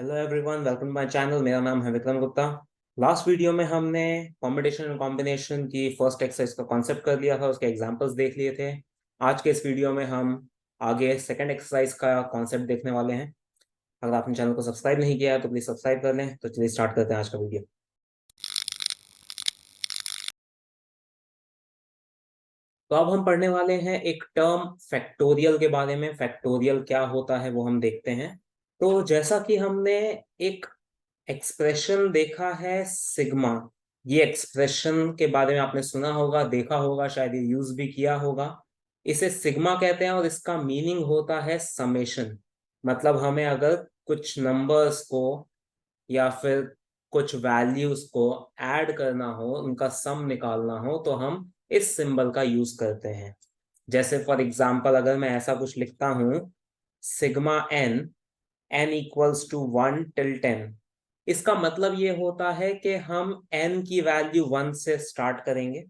Hello everyone, welcome to my channel. मेरा नाम है विक्रम गुप्ता। लास्ट वीडियो में हमने कॉम्बिनेशन एंड कॉम्बिनेशन की फर्स्ट एक्सरसाइज का कॉन्सेप्ट कर लिया था, उसके एग्जांपल्स देख लिए थे। आज के इस वीडियो में हम आगे सेकंड एक्सरसाइज का कॉन्सेप्ट देखने वाले हैं। अगर आपने चैनल को सब्सक्राइब नहीं किया है तो प्लीज सब्सक्राइब कर लें। तो चलिए स्टार्ट करते हैं आज का वीडियो। तो अब हम पढ़ने वाले हैं एक टर्म फैक्टोरियल के बारे में। फैक्टोरियल क्या होता है वो हम देखते हैं। तो जैसा कि हमने एक एक्सप्रेशन देखा है सिग्मा, ये एक्सप्रेशन के बारे में आपने सुना होगा, देखा होगा, शायद ये यूज भी किया होगा। इसे सिग्मा कहते हैं और इसका मीनिंग होता है समेशन। मतलब हमें अगर कुछ नंबर्स को या फिर कुछ वैल्यूज को ऐड करना हो, उनका सम निकालना हो, तो हम इस सिंबल का यूज करते हैं। जैसे फॉर एग्जाम्पल अगर मैं ऐसा कुछ लिखता हूं, sigma n, n equals to 1 till 10, इसका मतलब ये होता है कि हम n की वैल्यू 1 से स्टार्ट करेंगे,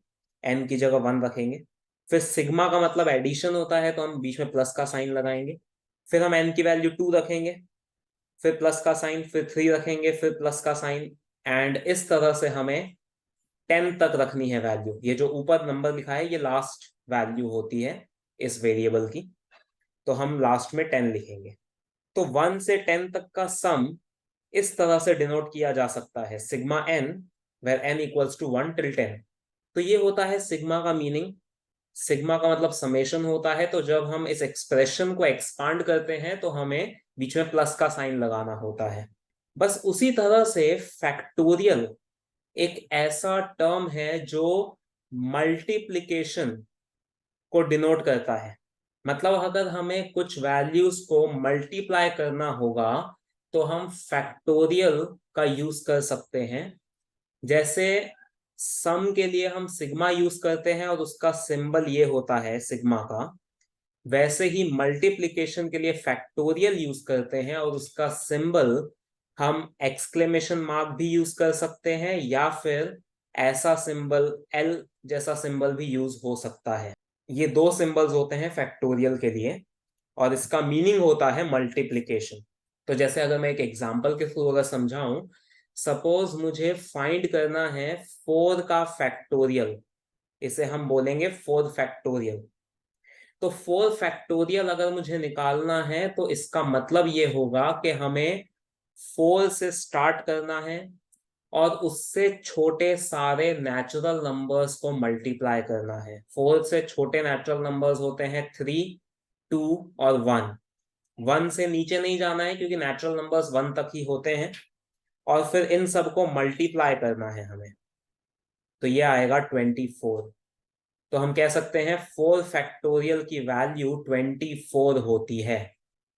n की जगह 1 रखेंगे। फिर सिग्मा का मतलब एडिशन होता है, तो हम बीच में प्लस का साइन लगाएंगे। फिर हम n की वैल्यू 2 रखेंगे, फिर प्लस का साइन, फिर 3 रखेंगे, फिर प्लस का साइन। एंड इस तरह से हमें 10 तक रखनी है वैल्यू। ये जो ऊपर नंबर लिखा है ये लास्ट वैल्यू होती है इस वेरिएबल की, तो हम लास्ट में 10 लिखेंगे। तो 1 से 10 तक का सम इस तरह से डिनोट किया जा सकता है, sigma n, where n equals to 1 till 10। तो ये होता है सिग्मा का मीनिंग। सिग्मा का मतलब समेशन होता है। तो जब हम इस एक्सप्रेशन को एक्सपांड करते हैं तो हमें बीच में प्लस का साइन लगाना होता है। बस उसी तरह से फैक्टोरियल एक ऐसा टर्म है जो मल्टीप्लिकेशन को डिनोट करता है। मतलब अगर हमें कुछ वैल्यूज को मल्टीप्लाई करना होगा तो हम फैक्टोरियल का यूज कर सकते हैं। जैसे सम के लिए हम सिग्मा यूज करते हैं और उसका सिंबल ये होता है सिग्मा का, वैसे ही मल्टीप्लिकेशन के लिए फैक्टोरियल यूज करते हैं और उसका सिंबल हम एक्सक्लेमेशन मार्क भी यूज कर सकते हैं, या फिर ऐसा सिंबल एल जैसा सिंबल भी यूज हो सकता है। ये दो सिंबल्स होते हैं फैक्टोरियल के लिए और इसका मीनिंग होता है मल्टीप्लिकेशन। तो जैसे अगर मैं एक एग्जांपल के थ्रू अगर समझाऊं, सपोज मुझे फाइंड करना है 4 का फैक्टोरियल, इसे हम बोलेंगे 4 फैक्टोरियल। तो 4 फैक्टोरियल अगर मुझे निकालना है तो इसका मतलब ये होगा कि हमें 4 से स्टार्ट करना है और उससे छोटे सारे नेचुरल नंबर्स को मल्टीप्लाई करना है। 4 से छोटे नेचुरल नंबर्स होते हैं 3, 2 और 1। 1 से नीचे नहीं जाना है क्योंकि नेचुरल नंबर्स 1 तक ही होते हैं। और फिर इन सबको मल्टीप्लाई करना है हमें, तो ये आएगा 24। तो हम कह सकते हैं 4 फैक्टोरियल की वैल्यू 24 होती है।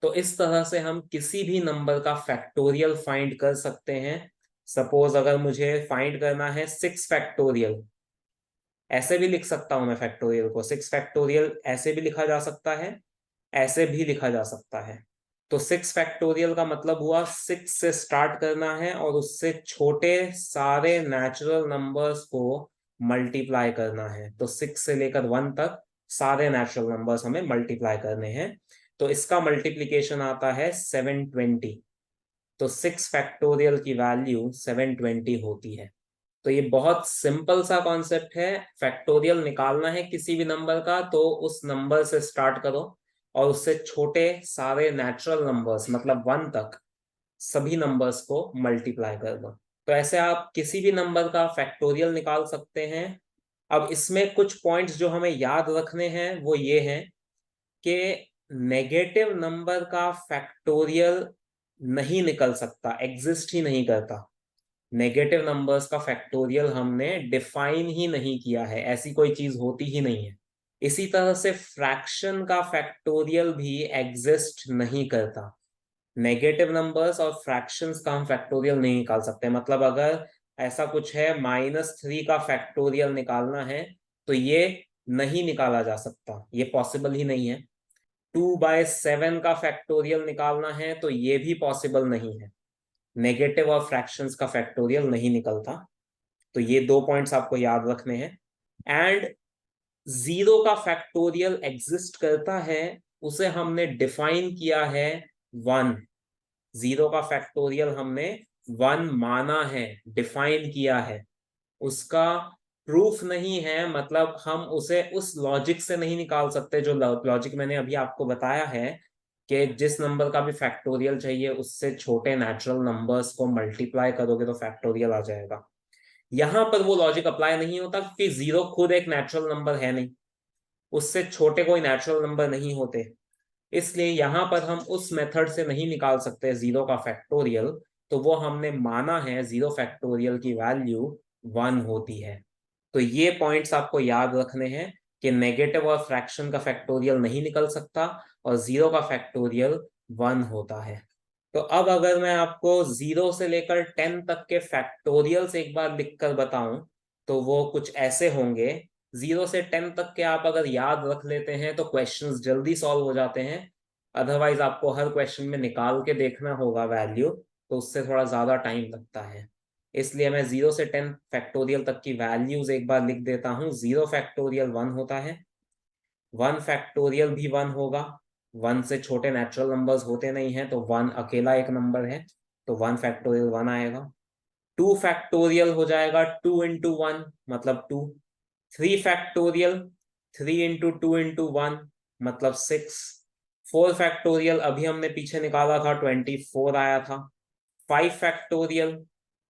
तो इस तरह से हम किसी भी नंबर का फैक्टोरियल फाइंड कर सकते हैं। सपोज अगर मुझे फाइंड करना है 6 फैक्टोरियल, ऐसे भी लिख सकता हूं मैं फैक्टोरियल को। 6 फैक्टोरियल ऐसे भी लिखा जा सकता है, ऐसे भी लिखा जा सकता है। तो 6 फैक्टोरियल का मतलब हुआ 6 से स्टार्ट करना है और उससे छोटे सारे नेचुरल नंबर्स को मल्टीप्लाई करना है। तो 6 से लेकर 1 तक सारे नेचुरल नंबर्स हमें मल्टीप्लाई करने हैं। तो इसका मल्टीप्लीकेशन आता है 720। तो 6 फैक्टोरियल की वैल्यू 720 होती है। तो ये बहुत सिंपल सा कॉन्सेप्ट है। फैक्टोरियल निकालना है किसी भी नंबर का तो उस नंबर से स्टार्ट करो और उससे छोटे सारे नेचुरल नंबर्स मतलब 1 तक सभी नंबर्स को मल्टीप्लाई कर दो। तो ऐसे आप किसी भी नंबर का फैक्टोरियल निकाल सकते हैं। अब इसमें कुछ पॉइंट्स जो हमें याद रखने हैं वो ये हैं कि नेगेटिव नंबर का फैक्टोरियल नहीं निकल सकता, एग्जिस्ट ही नहीं करता। नेगेटिव नंबर्स का फैक्टोरियल हमने डिफाइन ही नहीं किया है, ऐसी कोई चीज होती ही नहीं है। इसी तरह से फ्रैक्शन का फैक्टोरियल भी एग्जिस्ट नहीं करता। नेगेटिव नंबर्स और फ्रैक्शंस का हम फैक्टोरियल नहीं निकाल सकते। मतलब अगर ऐसा कुछ है -3 का फैक्टोरियल निकालना है तो ये नहीं निकाला जा सकता, ये पॉसिबल ही नहीं है। 2/7 का फैक्टोरियल निकालना है तो ये भी पॉसिबल नहीं है। नेगेटिव और फ्रैक्शंस का फैक्टोरियल नहीं निकलता। तो ये दो पॉइंट्स आपको याद रखने हैं। एंड जीरो का फैक्टोरियल एग्जिस्ट करता है, उसे हमने डिफाइन किया है 1। 0 का फैक्टोरियल हमने 1 माना है, डिफाइन किया है, उसका प्रूफ नहीं है, मतलब हम उसे उस लॉजिक से नहीं निकाल सकते जो लॉजिक मैंने अभी आपको बताया है कि जिस नंबर का भी फैक्टोरियल चाहिए उससे छोटे नेचुरल नंबर्स को मल्टीप्लाई करोगे तो फैक्टोरियल आ जाएगा। यहां पर वो लॉजिक अप्लाई नहीं होता क्योंकि 0 खुद एक नेचुरल नंबर है नहीं, उससे छोटे कोई नेचुरल नंबर नहीं होते, इसलिए यहां पर हम उस मेथड से नहीं निकाल सकते 0 का फैक्टोरियल। तो वो हमने माना है 0 फैक्टोरियल की वैल्यू 1 होती है। तो ये पॉइंट्स आपको याद रखने हैं कि नेगेटिव और फ्रैक्शन का फैक्टोरियल नहीं निकल सकता और 0 का फैक्टोरियल 1 होता है। तो अब अगर मैं आपको 0 से लेकर 10 तक के फैक्टोरियल्स एक बार लिखकर बताऊं तो वो कुछ ऐसे होंगे। 0 से 10 तक के आप अगर याद रख लेते हैं तो क्वेश्चंस जल्दी सॉल्व हो जाते हैं, अदरवाइज आपको हर क्वेश्चन में निकाल के देखना होगा वैल्यू, तो उससे थोड़ा ज्यादा टाइम लगता है। इसलिए मैं 0 से 10 फैक्टोरियल तक की वैल्यूज एक बार लिख देता हूँ। 0 फैक्टोरियल 1 होता है, 1 फैक्टोरियल भी 1 होगा, 1 से छोटे नेचुरल नंबर्स होते नहीं हैं तो 1 अकेला एक नंबर है, तो 1 फैक्टोरियल 1 आएगा। 2 फैक्टोरियल हो जाएगा 2 इंटू 1 मतलब 2। 3 फैक्टोरियल 3 इंटू 2 इंटू 1 मतलब 6। 4 फैक्टोरियल अभी हमने पीछे निकाला था 24 आया था। 5 फैक्टोरियल,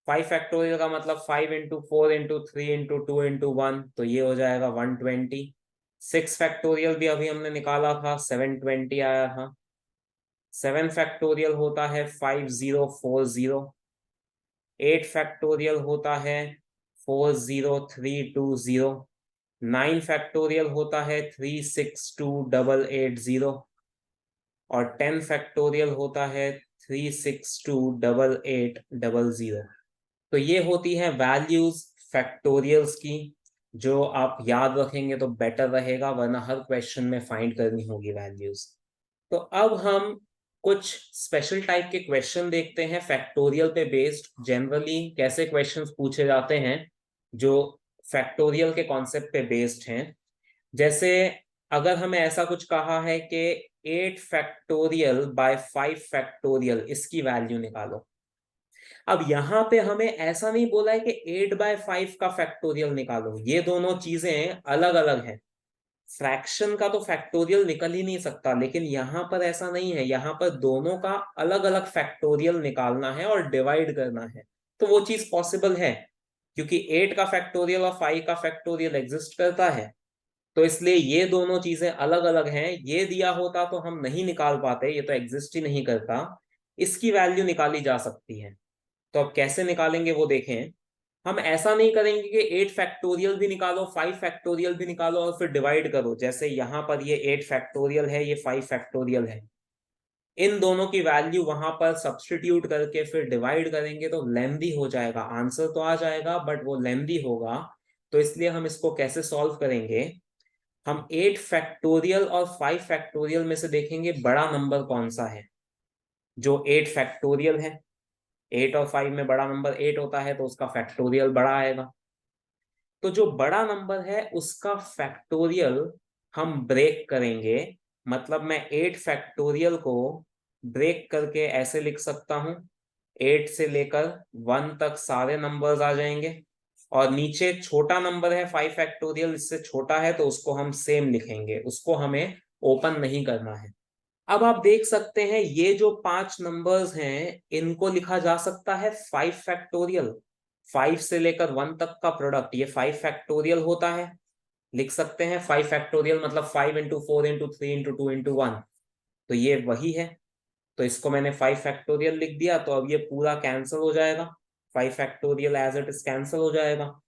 5 फैक्टोरियल का मतलब 5 इंटू 4 इंटू 3 इंटू 2 इंटू 1, तो ये हो जाएगा 120। 6 फैक्टोरियल भी अभी हमने निकाला था 720 आया था। 7 फैक्टोरियल होता है 5040। 8 फैक्टोरियल होता है 40320। 9 फैक्टोरियल होता है 362880 और 10 फैक्टोरियल होता है 3628800। तो ये होती है वैल्यूज फैक्टोरियल्स की, जो आप याद रखेंगे तो बेटर रहेगा, वरना हर क्वेश्चन में फाइंड करनी होगी वैल्यूज। तो अब हम कुछ स्पेशल टाइप के क्वेश्चन देखते हैं फैक्टोरियल पे बेस्ड। जनरली कैसे क्वेश्चंस पूछे जाते हैं जो फैक्टोरियल के कॉन्सेप्ट पे बेस्ड हैं। जैसे अगर हमें ऐसा कुछ कहा है कि 8 फैक्टोरियल बाय 5 फैक्टोरियल, इसकी वैल्यू निकालो। अब यहाँ पे हमें ऐसा नहीं बोला है कि 8/5 का फैक्टोरियल निकालो, ये दोनों चीजें अलग अलग हैं। फ्रैक्शन का तो फैक्टोरियल निकल ही नहीं सकता, लेकिन यहाँ पर ऐसा नहीं है, यहाँ पर दोनों का अलग अलग फैक्टोरियल निकालना है और डिवाइड करना है। तो वो चीज पॉसिबल है क्योंकि 8 का फैक्टोरियल और 5 का फैक्टोरियल एग्जिस्ट करता है। तो इसलिए ये दोनों चीजें अलग अलग हैं। ये दिया होता तो हम नहीं निकाल पाते, ये तो एग्जिस्ट ही नहीं करता। इसकी वैल्यू निकाली जा सकती है। तो अब कैसे निकालेंगे वो देखें। हम ऐसा नहीं करेंगे कि 8 फैक्टोरियल भी निकालो 5 फैक्टोरियल भी निकालो और फिर डिवाइड करो। जैसे यहाँ पर ये 8 फैक्टोरियल है, ये 5 फैक्टोरियल है, इन दोनों की वैल्यू वहां पर सब्सटीट्यूट करके फिर डिवाइड करेंगे तो लेंदी हो जाएगा। आंसर तो आ जाएगा बट वो लेंदी होगा। तो इसलिए हम इसको कैसे सॉल्व करेंगे, हम 8 फैक्टोरियल और 5 फैक्टोरियल में से देखेंगे बड़ा नंबर कौन सा है। जो 8 फैक्टोरियल है, 8 और 5 में बड़ा नंबर 8 होता है तो उसका फैक्टोरियल बड़ा आएगा। तो जो बड़ा नंबर है उसका फैक्टोरियल हम ब्रेक करेंगे। मतलब मैं 8 फैक्टोरियल को ब्रेक करके ऐसे लिख सकता हूं, 8 से लेकर 1 तक सारे नंबर्स आ जाएंगे और नीचे छोटा नंबर है 5 फैक्टोरियल, इससे छोटा है तो उसको हम सेम लिखेंगे, उसको हमें ओपन नहीं करना है। अब आप देख सकते हैं ये जो 5 नंबर्स हैं इनको लिखा जा सकता है 5 फैक्टोरियल। 5 से लेकर 1 तक का प्रोडक्ट ये 5 फैक्टोरियल होता है। लिख सकते हैं 5 फैक्टोरियल मतलब 5 इंटू 4 इंटू 3 इंटू 2 इंटू 1, तो ये वही है। तो इसको मैंने 5 फैक्टोरियल लिख दिया, तो अब ये पूरा कैंसिल हो जाएगा, 5 factorial as it is cancel हो जाएगा।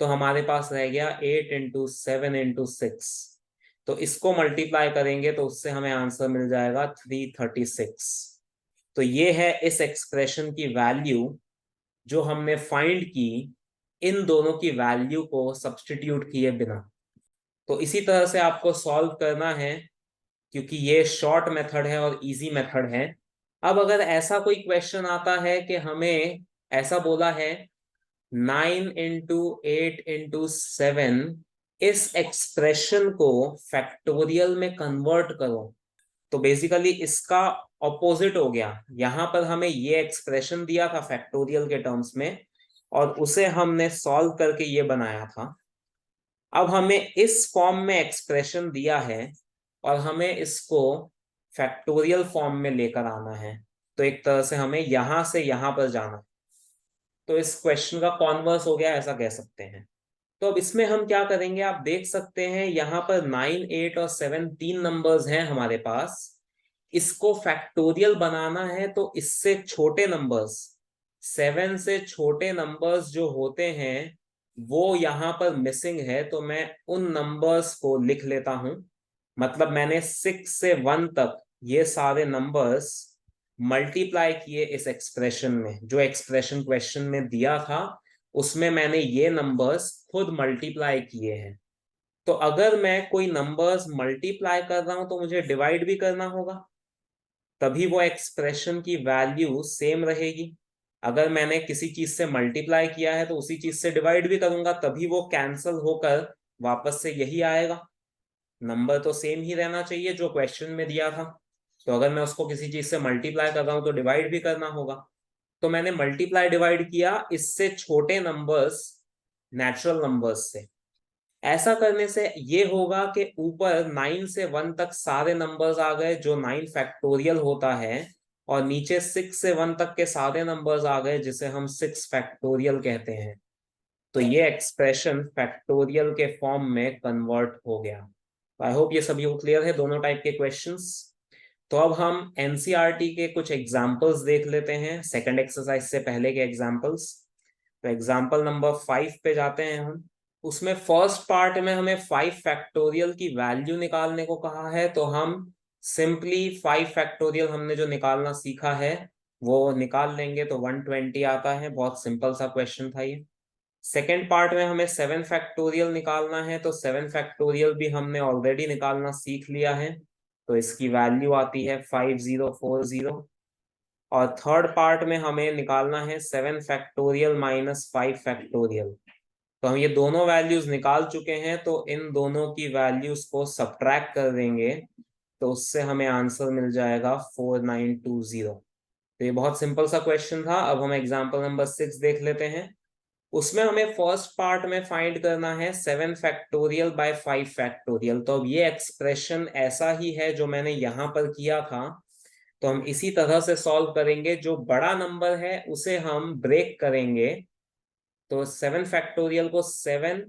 तो हमारे पास रह गया 8 इंटू 7 इंटू 6। तो इसको मल्टीप्लाई करेंगे तो उससे हमें आंसर मिल जाएगा 336। तो ये है इस एक्सप्रेशन की वैल्यू जो हमने फाइंड की इन दोनों की वैल्यू को सब्स्टिट्यूट किए बिना। तो इसी तरह से आपको सॉल्व करना है क्योंकि ये शॉर्ट मेथड है और इजी मेथड है। अब अगर ऐसा कोई क्वेश्चन आता है कि हमें ऐसा बोला है 9 इंटू 8 इंटू 7, इस एक्सप्रेशन को फैक्टोरियल में कन्वर्ट करो, तो बेसिकली इसका ऑपोजिट हो गया। यहाँ पर हमें ये एक्सप्रेशन दिया था फैक्टोरियल के टर्म्स में, और उसे हमने सॉल्व करके ये बनाया था। अब हमें इस फॉर्म में एक्सप्रेशन दिया है और हमें इसको फैक्टोरियल फॉर्म में लेकर आना है। तो एक तरह से हमें यहां से यहां पर जाना है। तो इस क्वेश्चन का कॉन्वर्स हो गया, ऐसा कह सकते हैं। तो अब इसमें हम क्या करेंगे, आप देख सकते हैं यहाँ पर 9, 8 और 7 तीन नंबर्स हैं हमारे पास। इसको फैक्टोरियल बनाना है तो इससे छोटे नंबर्स, 7 से छोटे नंबर्स जो होते हैं वो यहाँ पर मिसिंग है। तो मैं उन नंबर्स को लिख लेता हूं। मतलब मैंने 6 से 1 तक ये सारे नंबर्स मल्टीप्लाई किए इस एक्सप्रेशन में। जो एक्सप्रेशन क्वेश्चन में दिया था उसमें मैंने ये नंबर्स खुद मल्टीप्लाई किए हैं। तो अगर मैं कोई नंबर्स मल्टीप्लाई कर रहा हूं तो मुझे डिवाइड भी करना होगा, तभी वो एक्सप्रेशन की वैल्यू सेम रहेगी। अगर मैंने किसी चीज से मल्टीप्लाई किया है तो उसी चीज से डिवाइड भी करूंगा, तभी वो कैंसल होकर वापस से यही आएगा। नंबर तो सेम ही रहना चाहिए जो क्वेश्चन में दिया था। तो अगर मैं उसको किसी चीज से मल्टीप्लाई कर रहा हूं तो डिवाइड भी करना होगा। तो मैंने मल्टीप्लाई डिवाइड किया इससे छोटे नंबर्स नेचुरल नंबर्स से। ऐसा करने से ये होगा कि ऊपर 9 से 1 तक सारे नंबर्स आ गए जो 9 फैक्टोरियल होता है, और नीचे 6 से 1 तक के सारे नंबर्स आ गए जिसे हम 6 फैक्टोरियल कहते हैं। तो ये एक्सप्रेशन फैक्टोरियल के फॉर्म में कन्वर्ट हो गया। आई होप ये सभी को क्लियर है, दोनों टाइप के क्वेश्चंस। तो अब हम एनसीईआरटी के कुछ एग्जांपल्स देख लेते हैं, सेकंड एक्सरसाइज से पहले के एग्जांपल्स। तो एग्जांपल नंबर 5 पे जाते हैं हम। उसमें फर्स्ट पार्ट में हमें 5 फैक्टोरियल की वैल्यू निकालने को कहा है। तो हम सिंपली 5 फैक्टोरियल हमने जो निकालना सीखा है वो निकाल लेंगे, तो 120 आता है। बहुत सिंपल सा क्वेश्चन था ये। सेकेंड पार्ट में हमें 7 फैक्टोरियल निकालना है। तो 7 फैक्टोरियल भी हमने ऑलरेडी निकालना सीख लिया है। तो इसकी वैल्यू आती है 5040। और थर्ड पार्ट में हमें निकालना है 7 फैक्टोरियल माइनस 5 फैक्टोरियल। तो हम ये दोनों वैल्यूज निकाल चुके हैं, तो इन दोनों की वैल्यूज को सब्ट्रैक्ट कर देंगे तो उससे हमें आंसर मिल जाएगा 4920। तो ये बहुत सिंपल सा क्वेश्चन था। अब हम एग्जांपल नंबर 6 देख लेते हैं। उसमें हमें फर्स्ट पार्ट में फाइंड करना है 7 फैक्टोरियल बाय 5 फैक्टोरियल। तो अब ये एक्सप्रेशन ऐसा ही है जो मैंने यहां पर किया था, तो हम इसी तरह से सॉल्व करेंगे। जो बड़ा नंबर है उसे हम ब्रेक करेंगे। तो 7 फैक्टोरियल को 7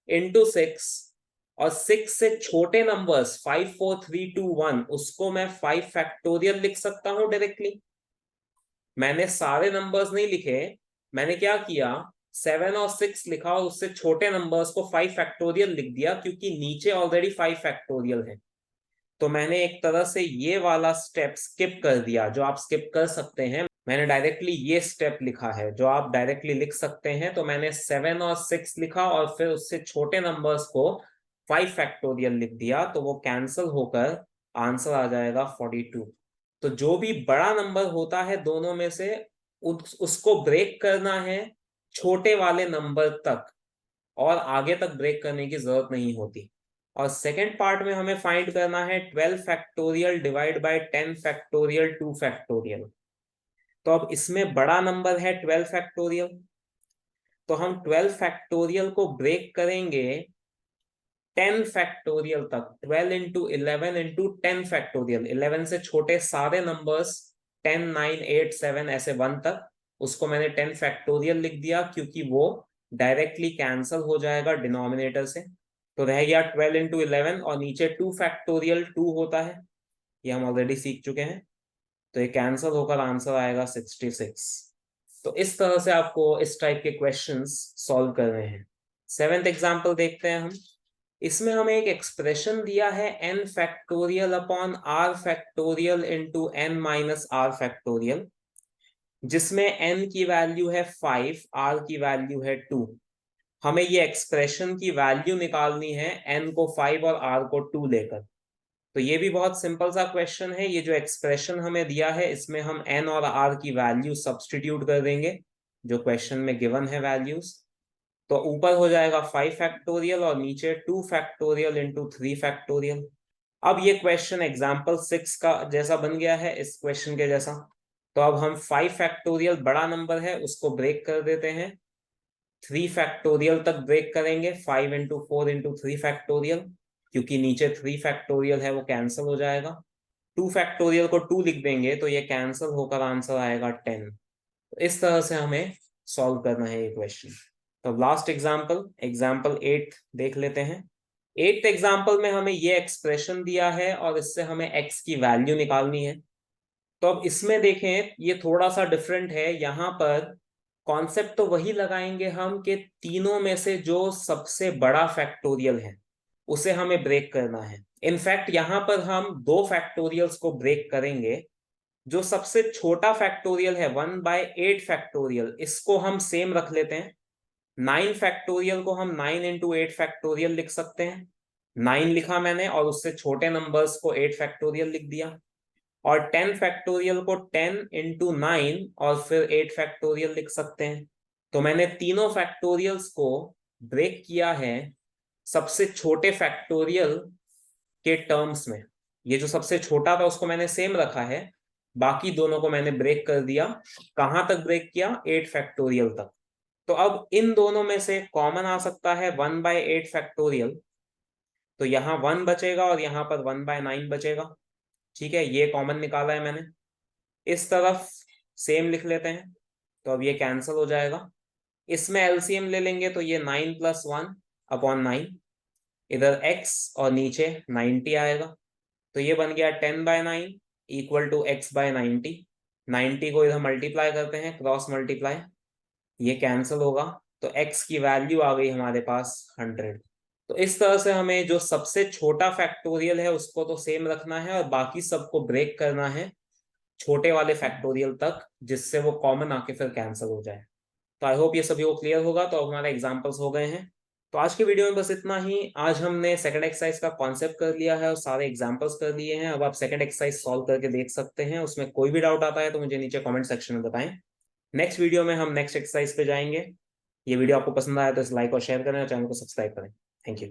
इंटू 6, और 6 से छोटे नंबर्स 5 4 3 2 1 उसको मैं 5 फैक्टोरियल लिख सकता हूं डायरेक्टली। मैंने सारे नंबर्स नहीं लिखे, मैंने क्या किया, 7 और 6 लिखा और उससे छोटे नंबर्स को 5 फैक्टोरियल लिख दिया, क्योंकि नीचे ऑलरेडी 5 फैक्टोरियल है। तो मैंने एक तरह से ये वाला स्टेप स्किप कर दिया जो आप स्किप कर सकते हैं। मैंने डायरेक्टली ये स्टेप लिखा है जो आप डायरेक्टली लिख सकते हैं। तो मैंने 7 और 6 लिखा और फिर उससे छोटे नंबर्स को 5 फैक्टोरियल लिख दिया, तो वो कैंसिल होकर आंसर आ जाएगा 42। तो जो भी बड़ा नंबर होता है दोनों में से उसको ब्रेक करना है छोटे वाले नंबर तक, और आगे तक ब्रेक करने की जरूरत नहीं होती। और सेकेंड पार्ट में हमें फाइंड करना है 12 factorial divide by 10 factorial 2 factorial. तो अब इसमें बड़ा नंबर है 12 फैक्टोरियल, तो हम 12 फैक्टोरियल को ब्रेक करेंगे 10 फैक्टोरियल तक। 12 इंटू 11 इंटू 10 फैक्टोरियल, 11 से छोटे सारे नंबर्स 10 9 8 7 ऐसे 1 तक, उसको मैंने 10 फैक्टोरियल लिख दिया क्योंकि वो डायरेक्टली कैंसल हो जाएगा डिनोमिनेटर से। तो रह गया 12 इंटू 11, और नीचे 2 फैक्टोरियल 2 होता है, ये हम ऑलरेडी सीख चुके हैं। तो ये कैंसल होकर आंसर आएगा 66। तो इस तरह से आपको इस टाइप के क्वेश्चंस सॉल्व करने हैं। सेवेंथ एग्जांपल देखते हैं हम। इसमें हमें एक एक्सप्रेशन दिया है n factorial upon r factorial into n minus r factorial, जिसमें n की वैल्यू है 5, r की वैल्यू है 2। हमें ये एक्सप्रेशन की वैल्यू निकालनी है n को 5 और r को 2 लेकर। तो ये भी बहुत सिंपल सा क्वेश्चन है। ये जो एक्सप्रेशन हमें दिया है इसमें हम n और r की वैल्यू सब्स्टिट्यूट कर देंगे जो क्वेश्चन में गिवन है वैल्यूज। तो ऊपर हो जाएगा 5 फैक्टोरियल और नीचे 2 फैक्टोरियल इंटू 3 फैक्टोरियल। अब ये क्वेश्चन एग्जाम्पल 6 का जैसा बन गया है, इस क्वेश्चन के जैसा। तो अब हम 5 फैक्टोरियल बड़ा नंबर है उसको ब्रेक कर देते हैं, 3 फैक्टोरियल तक ब्रेक करेंगे, 5 इंटू 4 इंटू 3 फैक्टोरियल, क्योंकि नीचे 3 फैक्टोरियल है वो कैंसिल हो जाएगा। 2 फैक्टोरियल को 2 लिख देंगे तो ये कैंसिल होकर आंसर आएगा 10। तो इस तरह से हमें सॉल्व करना है ये क्वेश्चन। तो लास्ट एग्जाम्पल, एग्जाम्पल 8 देख लेते हैं। 8th एग्जाम्पल में हमें ये एक्सप्रेशन दिया है और इससे हमें x की वैल्यू निकालनी है। तो अब इसमें देखें ये थोड़ा सा डिफरेंट है, यहाँ पर कॉन्सेप्ट तो वही लगाएंगे हम कि तीनों में से जो सबसे बड़ा फैक्टोरियल है उसे हमें ब्रेक करना है। इनफैक्ट यहाँ पर हम 2 फैक्टोरियल्स को ब्रेक करेंगे। जो सबसे छोटा फैक्टोरियल है 1/8 फैक्टोरियल, इसको हम सेम रख लेते हैं। 9 फैक्टोरियल को हम 9 इंटू 8 फैक्टोरियल लिख सकते हैं। 9 लिखा मैंने और उससे छोटे नंबर्स को 8 फैक्टोरियल लिख दिया। और 10 फैक्टोरियल को 10 इंटू 9 और फिर 8 फैक्टोरियल लिख सकते हैं। तो मैंने तीनों फैक्टोरियल्स को ब्रेक किया है सबसे छोटे फैक्टोरियल के टर्म्स में। ये जो सबसे छोटा था उसको मैंने सेम रखा है, बाकी दोनों को मैंने ब्रेक कर दिया। कहां तक ब्रेक किया? 8 फैक्टोरियल तक। तो अब इन दोनों में से कॉमन आ सकता है 1/8 फैक्टोरियल, तो यहाँ 1 बचेगा और यहाँ पर 1/9 बचेगा। ठीक है, ये कॉमन निकाला है मैंने। इस तरफ सेम लिख लेते हैं, तो अब ये कैंसिल हो जाएगा। इसमें एलसीएम ले लेंगे तो ये 9 + 1 अपॉन 9, इधर x और नीचे 90 आएगा। तो ये बन गया 10/9 इक्वल टू x/90। 90 को इधर मल्टीप्लाई करते हैं, क्रॉस मल्टीप्लाई, ये कैंसिल होगा। तो x की वैल्यू आ गई हमारे पास 100। तो इस तरह से हमें जो सबसे छोटा फैक्टोरियल है उसको तो सेम रखना है और बाकी सबको ब्रेक करना है छोटे वाले फैक्टोरियल तक, जिससे वो कॉमन आके फिर कैंसिल हो जाए। तो आई होप ये सभी को क्लियर होगा। तो अब हमारे एग्जांपल्स हो गए हैं। तो आज के वीडियो में बस इतना ही। आज हमने सेकंड एक्सरसाइज का कॉन्सेप्ट कर लिया है और सारे एग्जांपल्स कर लिए हैं। अब आप सेकंड एक्सरसाइज सॉल्व करके देख सकते हैं। उसमें कोई भी डाउट आता है तो मुझे नीचे कमेंट सेक्शन में बताएं। नेक्स्ट वीडियो में हम नेक्स्ट एक्सरसाइज पे जाएंगे। ये वीडियो आपको पसंद आया तो इस लाइक और शेयर करें और चैनल को सब्सक्राइब करें। Thank you.